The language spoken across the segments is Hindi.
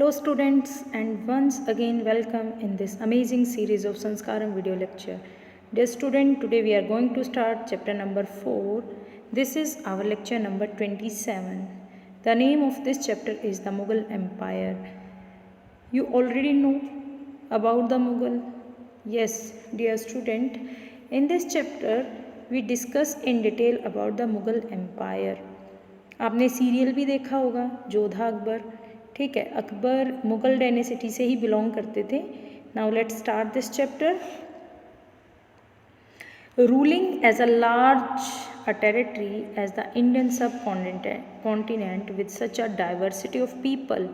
Hello students, and once again welcome in this amazing series of Sanskaram video lecture. Dear student, today we are going to start chapter number 4. This is our lecture number 27. The name of this chapter is the Mughal Empire. You already know about the Mughal? Yes, dear student, in this chapter we discuss in detail about the Mughal Empire. आपने सीरियल भी देखा होगा जोधा अकबर. ठीक है, अकबर मुगल डायनेसिटी से ही बिलोंग करते थे. Now let's start this chapter. Ruling as a large a territory as the Indian subcontinent with such a diversity of people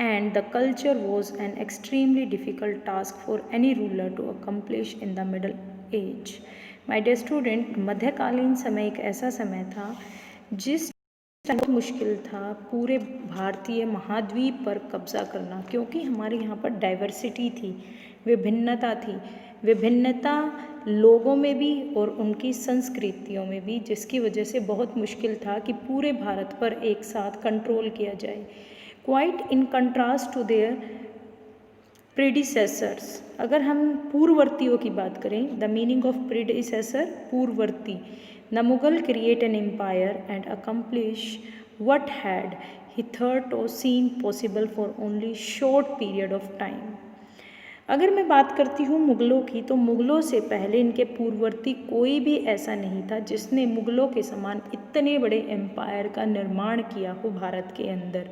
and the culture was an extremely difficult task for any ruler to accomplish in the Middle Age. My dear student, मध्यकालीन समय एक ऐसा समय था जिस बहुत मुश्किल था पूरे भारतीय महाद्वीप पर कब्जा करना, क्योंकि हमारे यहाँ पर डाइवर्सिटी थी, विभिन्नता थी, विभिन्नता लोगों में भी और उनकी संस्कृतियों में भी, जिसकी वजह से बहुत मुश्किल था कि पूरे भारत पर एक साथ कंट्रोल किया जाए. Quite in contrast to their predecessors. अगर हम पूर्ववर्तियों की बात करें, द मीनिंग ऑफ प्रीडिसेसर पूर्ववर्ती. The Mughal create an empire and accomplish what had hitherto seemed possible for only short period of time. अगर मैं बात करती हूँ मुग़लों की, तो मुग़लों से पहले इनके पूर्ववर्ती कोई भी ऐसा नहीं था जिसने मुग़लों के समान इतने बड़े एम्पायर का निर्माण किया हो भारत के अंदर.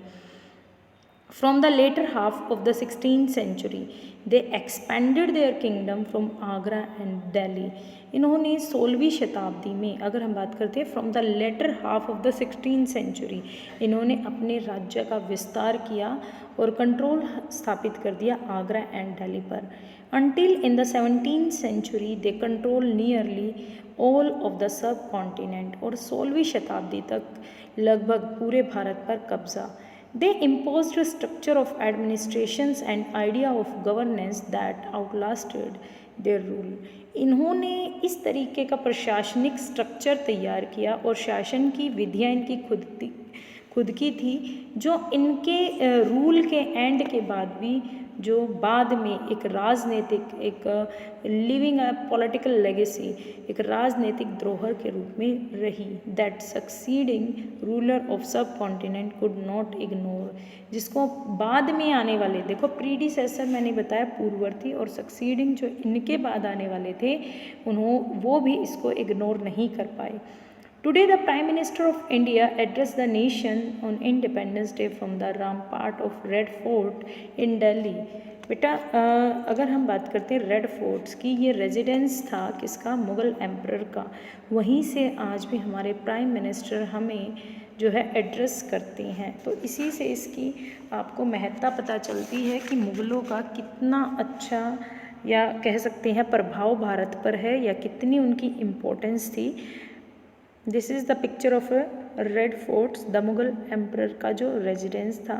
From the later half of the 16th century, they expanded their kingdom from Agra and Delhi. इन्होंने 16वीं शताब्दी में, अगर हम बात करते हैं from the latter half of the 16th century, इन्होंने अपने राज्य का विस्तार किया और कंट्रोल स्थापित कर दिया आगरा एंड दिल्ली पर. Until in the 17th century, they control nearly all of the subcontinent. और 16वीं शताब्दी तक लगभग पूरे भारत पर कब्जा. They imposed a structure of administrations and idea of governance that outlasted their rule. इन्होंने इस तरीके का प्रशासनिक स्ट्रक्चर तैयार किया और शासन की विधियाँ इनकी खुद की थी, जो इनके रूल के एंड के बाद भी, जो बाद में एक राजनीतिक, एक लिविंग अ पॉलिटिकल लेगेसी, एक राजनीतिक धरोहर के रूप में रही. दैट सक्सीडिंग रूलर ऑफ सब कॉन्टिनेंट कुड नॉट इग्नोर. जिसको बाद में आने वाले, देखो प्रीडिसेसर मैंने बताया पूर्ववर्ती, और सक्सीडिंग जो इनके बाद आने वाले थे वो भी इसको इग्नोर नहीं कर पाए. Today, the Prime Minister of India addressed the nation on Independence Day from the rampart of Red Fort in Delhi. बेटा, अगर हम बात करते हैं रेड फोर्ट्स की, ये रेजिडेंस था किसका? मुग़ल एम्परर का. वहीं से आज भी हमारे प्राइम मिनिस्टर हमें जो है एड्रेस करते हैं. तो इसी से इसकी आपको महत्ता पता चलती है कि मुग़लों का कितना अच्छा, या कह सकते हैं प्रभाव भारत पर है, या कितनी उनकी इम्पोर्टेंस थी. This is the picture of red forts, the Mughal emperor का जो रेजिडेंस था.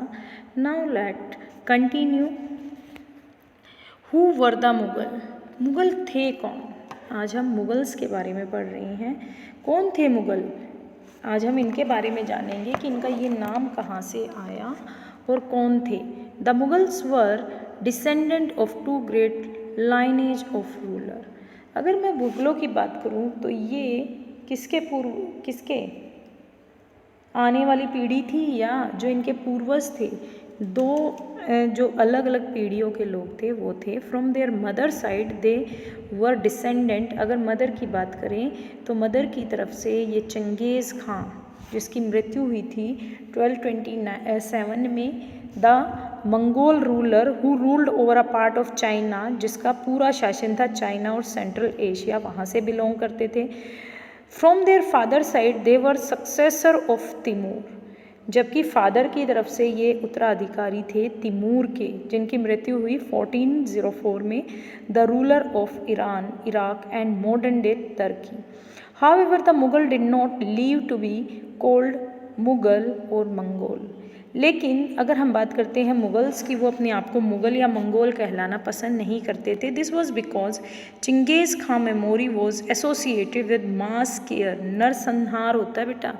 Now let continue. Who were the Mughal? Mughal थे कौन? आज हम मुग़ल्स के बारे में पढ़ रहे हैं. कौन थे मुग़ल? आज हम इनके बारे में जानेंगे कि इनका ये नाम कहाँ से आया और कौन थे. The Mughals were descendant of two great lineage of ruler. अगर मैं मुग़लों की बात करूँ तो ये किसके आने वाली पीढ़ी थी, या जो इनके पूर्वज थे, दो जो अलग अलग पीढ़ियों के लोग थे वो थे. From there mother side they were descendant. अगर मदर की बात करें तो मदर की तरफ से ये चंगेज़ खां, जिसकी मृत्यु हुई थी 1227 में, the Mongol ruler who ruled over a part of China, जिसका पूरा शासन था चाइना और सेंट्रल एशिया, वहाँ से बिलोंग करते थे. From their father side they were successor of Timur. जबकि फादर की तरफ से ये उत्तराधिकारी थे तिमूर के, जिनकी मृत्यु हुई 1404 में, the ruler of Iran, Iraq and modern day Turkey. However the Mughal did not leave to be called Mughal और मंगोल. लेकिन अगर हम बात करते हैं मुग़ल्स की, वो अपने आप को मुग़ल या मंगोल कहलाना पसंद नहीं करते थे. This was because Genghis Khan memory was associated with massacre. नरसंहार होता है बेटा,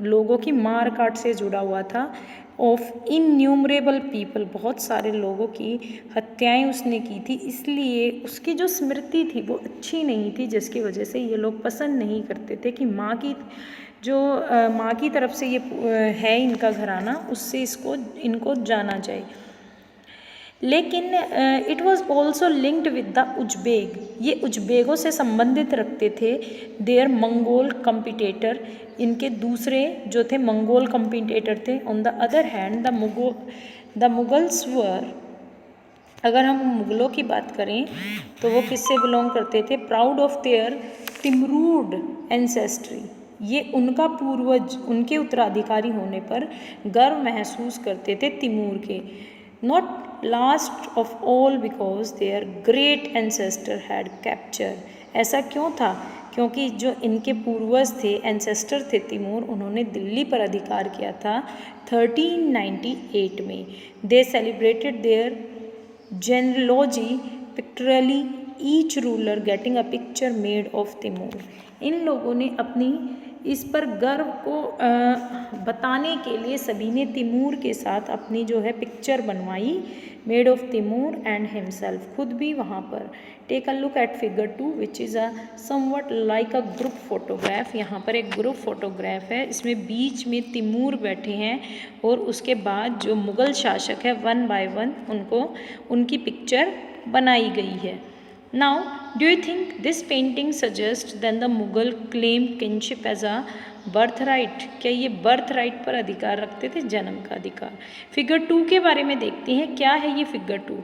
लोगों की मार काट से जुड़ा हुआ था. ऑफ इन्यूमरेबल पीपल, बहुत सारे लोगों की हत्याएं उसने की थी, इसलिए उसकी जो स्मृति थी वो अच्छी नहीं थी, जिसकी वजह से ये लोग पसंद नहीं करते थे कि माँ की तरफ से ये है इनका घराना, उससे इनको जाना जाए। लेकिन it was also linked with the Uzbek, ये उज्बेगों से संबंधित रखते थे। देयर मंगोल कम्पिटेटर, इनके दूसरे जो थे मंगोल कम्पिटेटर थे। On the other hand the Mughals were, अगर हम मुगलों की बात करें तो वो किससे बिलोंग करते थे? प्राउड ऑफ देयर तिमरूड एंसेस्ट्री, ये उनका पूर्वज, उनके उत्तराधिकारी होने पर गर्व महसूस करते थे तिमूर के। Not last of all because their great ancestor had capture, ऐसा क्यों था? क्योंकि जो इनके पूर्वज थे, एंसेस्टर थे तिमूर, उन्होंने दिल्ली पर अधिकार किया था 1398 में। They celebrated their genealogy pictorially, each ruler getting a picture made of Timur, इन लोगों ने अपनी इस पर गर्व को बताने के लिए सभी ने तिमूर के साथ अपनी जो है पिक्चर बनवाई, made of Timur and himself, खुद भी वहाँ पर। Take a look at figure 2 which is a somewhat like a group photograph, यहाँ पर एक ग्रुप फोटोग्राफ है, इसमें बीच में तिमूर बैठे हैं और उसके बाद जो मुग़ल शासक है वन बाय वन उनकी पिक्चर बनाई गई है। Now, do you think this painting suggests then the Mughal claimed kinship as a birthright? क्या ये birthright पर अधिकार रखते थे, जन्म का अधिकार? फिगर 2 के बारे में देखते हैं, क्या है ये फिगर 2?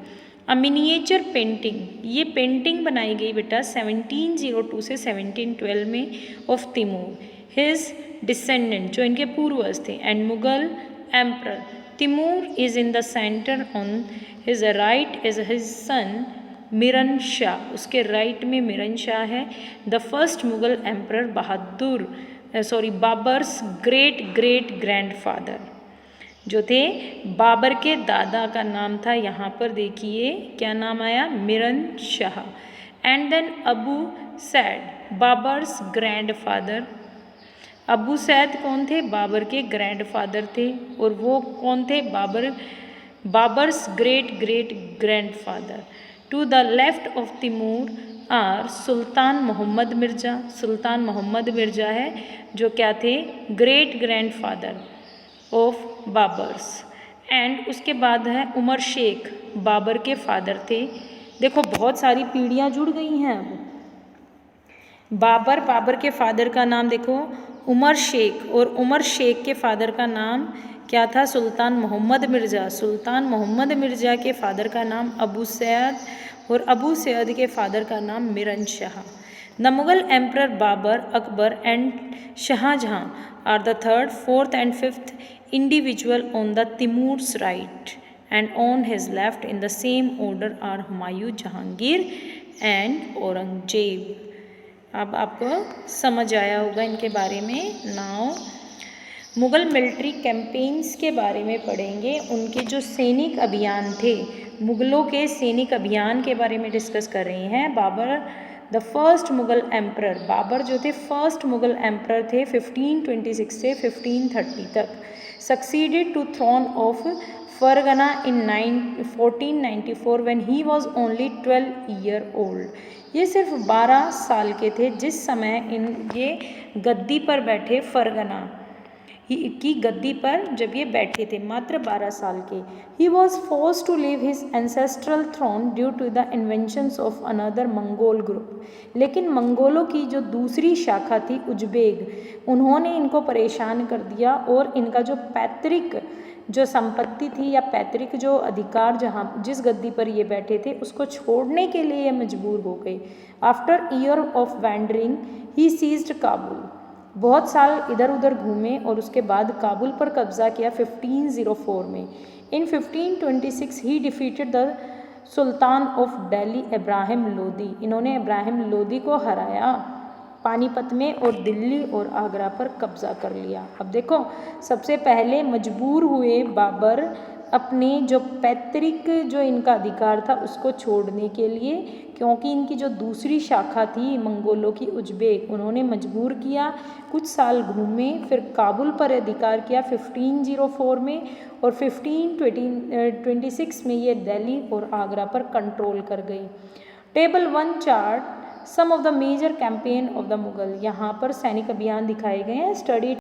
अ मिनिएचर पेंटिंग, ये पेंटिंग बनाई गई बेटा 1702 से 1712 में ऑफ तिमूर, हिज डिसेंडेंट, जो इनके पूर्वज थे, and Mughal emperor. Timur is in the centre, on his right is his son Mirren Shah, उसके राइट में मिरन शाह है। The first Mughal emperor Babar's great great grandfather, जो थे बाबर के दादा का नाम था, यहाँ पर देखिए क्या नाम आया, Miran Shah. And then Abu Said, Babur's grandfather. Abu Said कौन थे? बाबर के ग्रैंडफादर थे, और वो कौन थे? Babur's great great grandfather. To the left of Timur are Sultan Mohammad Mirza, Sultan Mohammad Mirza है जो क्या थे? Great grandfather of Babur's. And उसके बाद है उमर शेख, बाबर के फादर थे। देखो बहुत सारी पीढ़ियाँ जुड़ गई हैं अब। बाबर के फादर का नाम देखो उमर शेख, और उमर शेख के फादर का नाम क्या था? सुल्तान Mohammad Mirza. Sultan Mohammad Mirza के फादर का नाम अबू सैद, और अबू सैद के फादर का नाम Miran Shah. The Mughal emperor Babur, Akbar and Shah Jahan are the third, fourth and fifth individual on the Timur's right, and on his left in the same order are Humayun, Jahangir and Aurangzeb. अब आपको समझ आया होगा इनके बारे में। नाउ मुग़ल मिलिट्री कैंपेन्स के बारे में पढ़ेंगे, उनके जो सैनिक अभियान थे, मुग़लों के सैनिक अभियान के बारे में डिस्कस कर रहे हैं। Babur the first Mughal emperor, Babur जो थे फर्स्ट मुग़ल एम्परर थे 1526 से 1530 तक। Succeeded to throne of Fergana in 1494 when he was only 12 year old. ये सिर्फ 12 साल के थे जिस समय ये गद्दी पर बैठे, फरगना की गद्दी पर जब ये बैठे थे, मात्र 12 साल के। He was force to leave his ancestral throne due to the inventions of another Mongol group, लेकिन मंगोलों की जो दूसरी शाखा थी उज्बेक, उन्होंने इनको परेशान कर दिया और इनका जो पैतृक जो संपत्ति थी या पैतृक जो अधिकार जिस गद्दी पर ये बैठे थे उसको छोड़ने के लिए ये मजबूर हो गए। After year of wandering he seized Kabul, बहुत साल इधर उधर घूमे और उसके बाद काबुल पर कब्जा किया 1504 में। इन 1526 ही defeated the sultan of Delhi Ibrahim Lodi, इन्होंने इब्राहिम लोदी को हराया पानीपत में और दिल्ली और आगरा पर कब्जा कर लिया। अब देखो सबसे पहले मजबूर हुए बाबर अपने जो पैतृक जो इनका अधिकार था उसको छोड़ने के लिए, क्योंकि इनकी जो दूसरी शाखा थी मंगोलों की उज्बेक, उन्होंने मजबूर किया। कुछ साल घूमे, फिर काबुल पर अधिकार किया 1504 में, और 1526 में ये दिल्ली और आगरा पर कंट्रोल कर गई। Table 1 chart some of the major campaign of the Mughal, यहाँ पर सैनिक अभियान दिखाए गए हैं। स्टडी